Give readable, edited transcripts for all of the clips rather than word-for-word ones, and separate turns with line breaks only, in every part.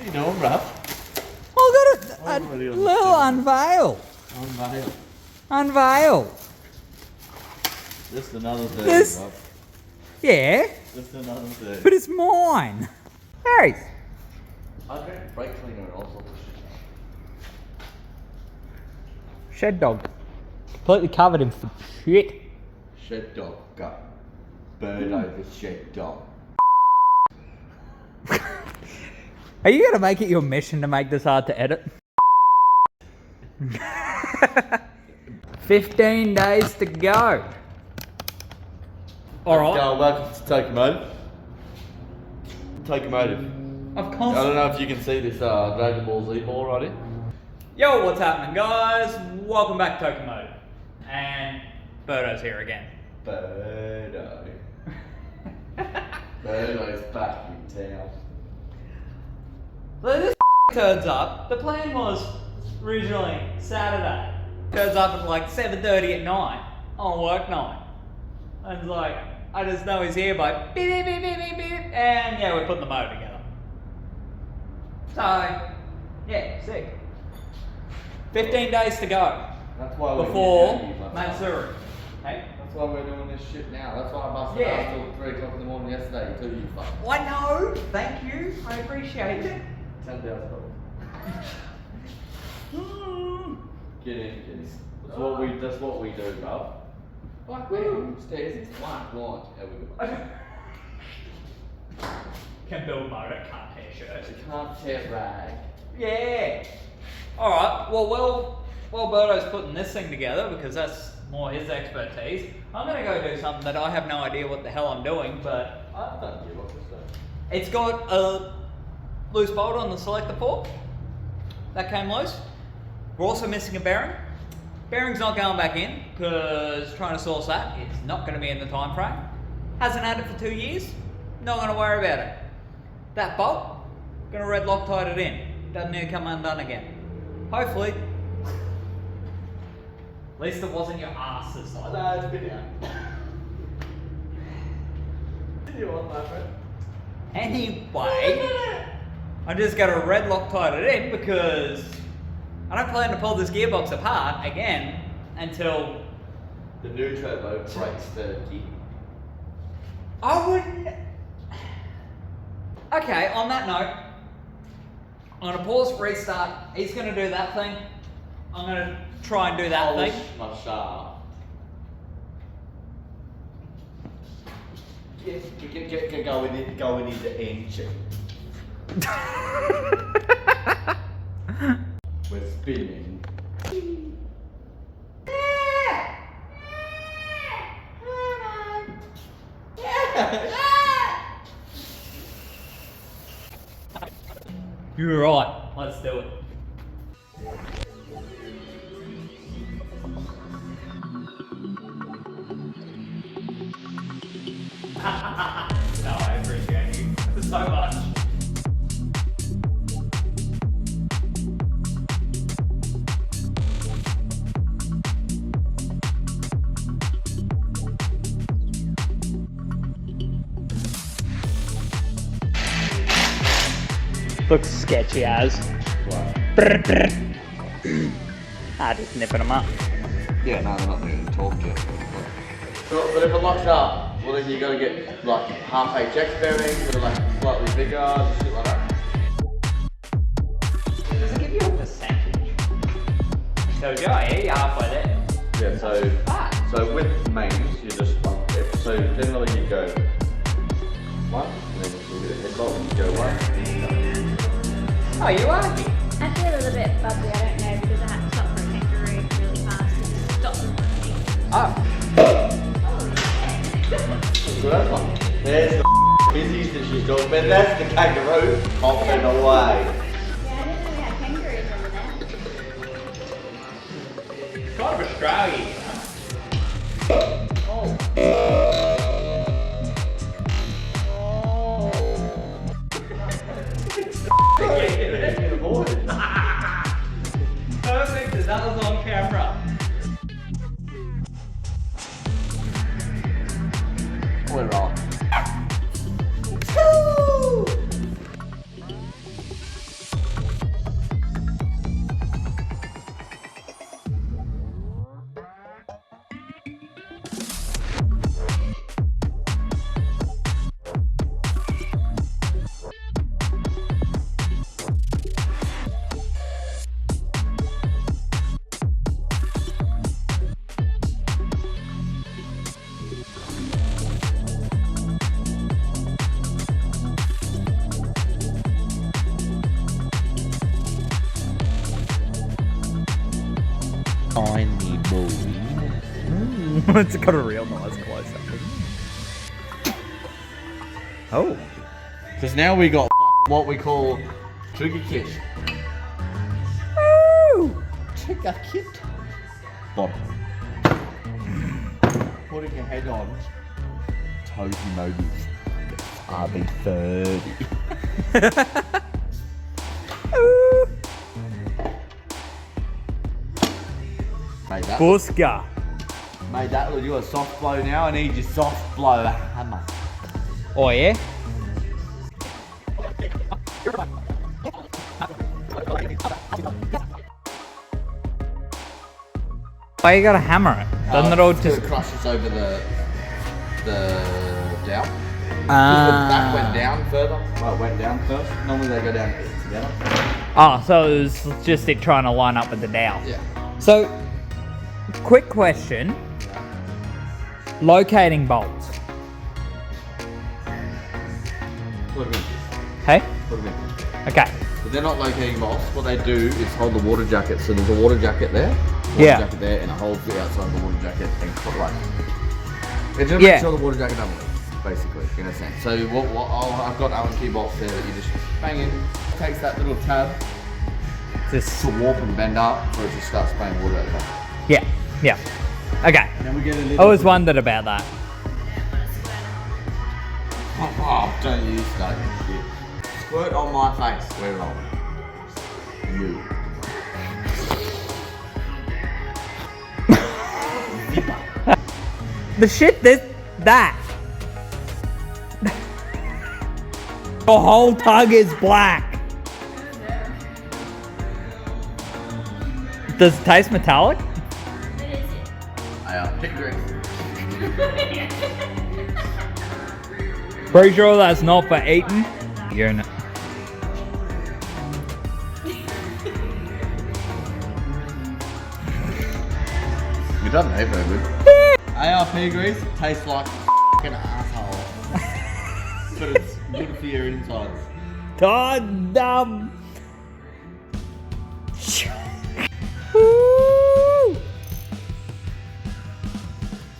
you doing, bruv?
I got a little unveil.
Unveil.
Unveil.
Just another thing,
This-
bruv.
Yeah,
Just another thing.
but it's mine. Hey,
I drank brake cleaner and all sorts of shit.
shed dog. Completely covered in shit.
Shed dog. Go. Bird over shed dog.
Are you gonna make it your mission to make this hard to edit? 15 days to go. Alright.
Welcome to Tokimotive. Tokimotive.
I've
I
constantly...
don't know if you can see this Dragon Ball Z ball right here.
Yo, what's happening, guys? Welcome back to Tokimotive. And Burto's here again.
Burto. Burto's back in town.
So this turns up. The plan was originally Saturday. Turns up at like 7:30 at night on work night. And it's like, I just know he's here by beep, beep, beep, beep, beep, beep. And yeah, we're putting the motor together. So, yeah, sick. 15 days to go
That's why we're
before
here now,
matsuri. Hey?
That's why we're doing this shit now. That's why I busted
Yeah.
ass till 3 o'clock in the morning yesterday until you fuck.
I know, thank you, I appreciate it.
$10,000. Get in. That's what we do, bro. Like we're upstairs, it's black launch. How we go?
Can build motor, can't tear shirts.
You can't tear rag.
Yeah. Alright, well, Burto's putting this thing together because that's more his expertise. I'm gonna go do something that I have no idea what the hell I'm doing, but
I've done Gearbox stuff.
it's got a loose bolt on the selector fork. That came loose. We're also missing a bearing. Bearing's not going back in because trying to source that, it's not going to be in the time frame. Hasn't had it for 2 years. Not going to worry about it. That bolt, going to red Loctite it in. Doesn't need to come undone again. Hopefully. At least it wasn't your ass this side.
No, it's been out. You want my friend?
Anyway, I'm just going to red Loctite it in because I don't plan to pull this gearbox apart again until
The new turbo breaks the gear.
I wouldn't. Okay, on that note, I'm gonna pause, restart. He's gonna do that thing. I'm gonna try and do that
Polish
thing.
my shaft. Get going in the engine. We're spinning.
You're right. Let's do it. No, I appreciate you so much. Looks sketchy as. Just nipping them up.
Yeah, no, they're not going to talk to you. But if it locks up, well then you got to get like half HX bearings that are like slightly bigger, shit like that.
Does it give you a percentage? So go, yeah, you're halfway there.
Yeah, so with mains, you just bump it. So generally you go one, and then you get a head bolt and you go one, and you go.
Oh, you are here.
I feel a little bit bubbly, I don't know, because I had to stop for a kangaroo really fast and just stop them running.
Oh.
So that's one. There's the busies that she's talking about. That's the kangaroo hopping away.
Yeah, I didn't know we had kangaroos over there.
Kind of Australia, you know? Oh. Perfect, that was on camera.
We're on.
It's got a real nice close-up. Oh.
Because now we got what we call trigger kit.
Woo!
Trigger kit. Bob. Putting your head on Tokimotive RB30. Made that.
Buska.
Made that look. You got a soft blow now. I need your soft blow hammer.
Oh yeah? Why you gotta hammer it? Doesn't it all just
crushes over the down? The
Ah.
back went down further. Well, it went down first. Normally they go down together.
Oh, so it was just it trying to line up with the dowel.
Yeah.
So, quick question. Locating bolts.
Put them in.
Hey?
Put them in.
Okay.
But they're not locating bolts. What they do is hold the water jacket. So there's a water jacket there.
Yeah.
Jacket there, and it holds the outside of the water jacket and put like. It's just
Yeah.
make sure the water jacket doesn't leak, basically, in a sense. So I've got Allen key bolts there that you just bang in. Takes that little tab
Just
to warp and bend up for it to start spraying water out the top.
yeah, yeah. Okay.
And then we get a
I
little.
always wondered about that.
Oh, don't use that shit. Squirt on my face. We're on. You.
The shit that. The whole tug is black. Does it taste metallic?
What is it?
Pick grip.
Pretty sure that's not for eating. You're in it.
It doesn't taste very good. ARP grease tastes like an asshole. But it's good for your insides.
God damn. Woo!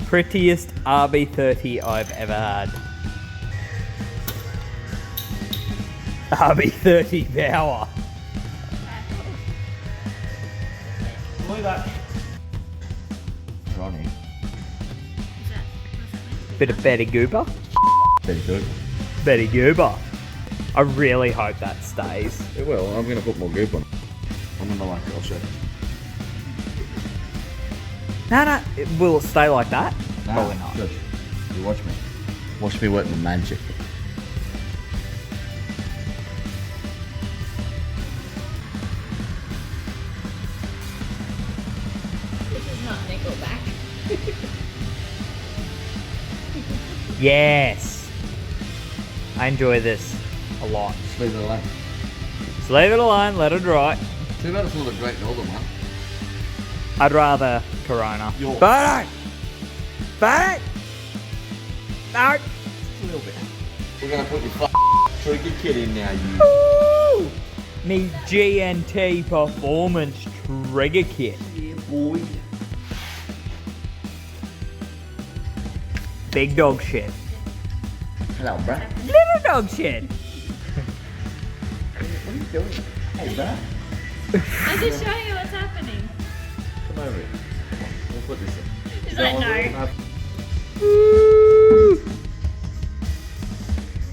Prettiest RB30 I've ever had. RB30 power. Look at that.
Ronnie.
Bit of Betty Goober.
Very good.
Betty Goober. I really hope that stays.
It will. I'm going to put more goop on. I'm going to like it. I'll show you.
No, will it stay like that?
Nah,
Probably not.
Good. You watch me. Watch me work the magic.
This is not Nickelback.
Yes. I enjoy this a lot.
Just leave it alone.
Just leave it alone, let it dry.
Too bad it's not a Great Northern one.
I'd rather Corona.
Yours.
Burnout! Burnout! No!
Just a little bit. We're going to put your trigger kit in now, you.
Woo! Me GNT Performance Trigger Kit.
Yeah, boy.
Big dog shit.
Hello, bruh.
Little dog shit.
What are you doing? Hey, bruh.
I'm just showing you what's happening.
Come over here. We'll put this in.
He's like, no.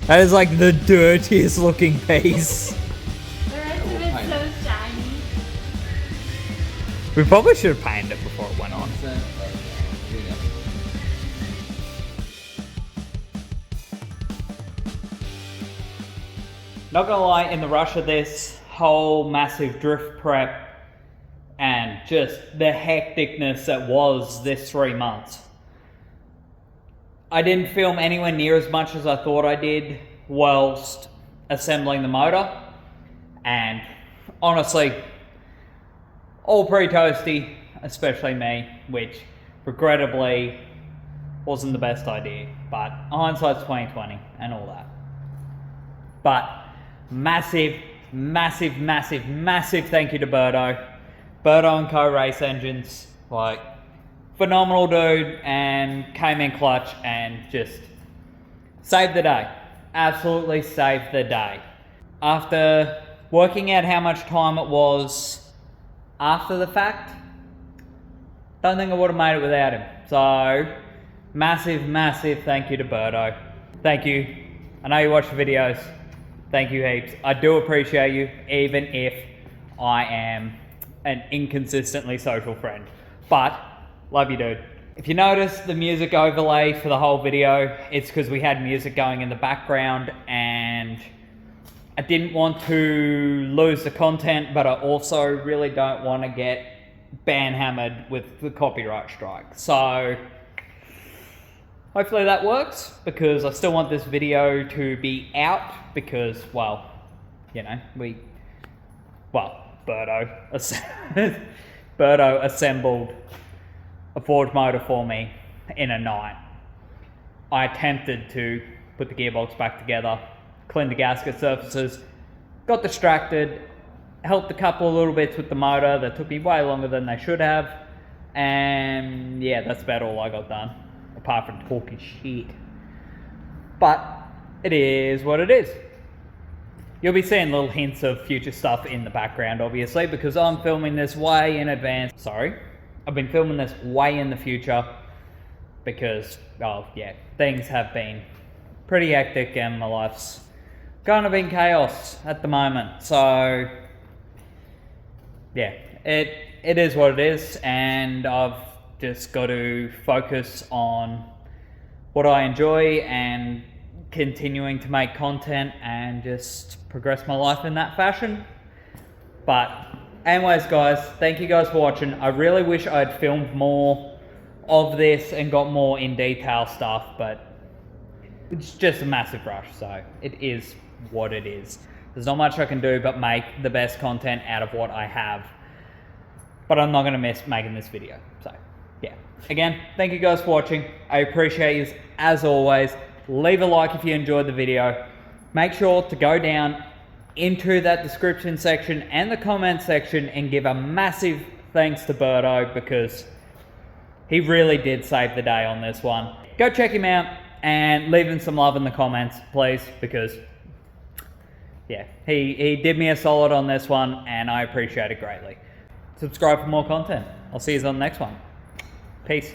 That is like the dirtiest looking piece.
The rest of it's so shiny.
We probably should have painted it before it went on. Not gonna lie, in the rush of this whole massive drift prep and just the hecticness that was this 3 months, I didn't film anywhere near as much as I thought I did whilst assembling the motor. And honestly, all pretty toasty, especially me, which regrettably wasn't the best idea, but hindsight's 2020 and all that. But massive thank you to Burto and Co race engines. Like, phenomenal dude and came in clutch and just saved the day. Absolutely saved the day. After working out how much time it was after the fact, don't think I would have made it without him. So, massive thank you to Burto. Thank you. I know you watch the videos. Thank you heaps. I do appreciate you, even if I am an inconsistently social friend. But, love you, dude. If you notice the music overlay for the whole video, it's because we had music going in the background and I didn't want to lose the content, but I also really don't want to get ban-hammered with the copyright strike. So, hopefully that works, because I still want this video to be out, because, well, you know, Burto assembled a forged motor for me in a night. I attempted to put the gearbox back together, clean the gasket surfaces, got distracted, helped a couple of little bits with the motor that took me way longer than they should have, and yeah, that's about all I got done, apart from talking shit. But it is what it is. You'll be seeing little hints of future stuff in the background, obviously, because I'm filming this way in advance. Sorry, I've been filming this way in the future because, oh yeah, things have been pretty hectic and my life's kind of in chaos at the moment. So yeah, it is what it is, and I've just got to focus on what I enjoy and continuing to make content and just progress my life in that fashion. But anyways guys, thank you guys for watching. I really wish I'd filmed more of this and got more in detail stuff, but it's just a massive rush, so it is what it is. There's not much I can do but make the best content out of what I have, but I'm not going to miss making this video. So yeah, again, thank you guys for watching. I appreciate you as always. Leave a like if you enjoyed the video. Make sure to go down into that description section and the comment section and give a massive thanks to Burto, because he really did save the day on this one. Go check him out and leave him some love in the comments, please, because yeah, he did me a solid on this one and I appreciate it greatly. Subscribe for more content. I'll see you on the next one. Peace.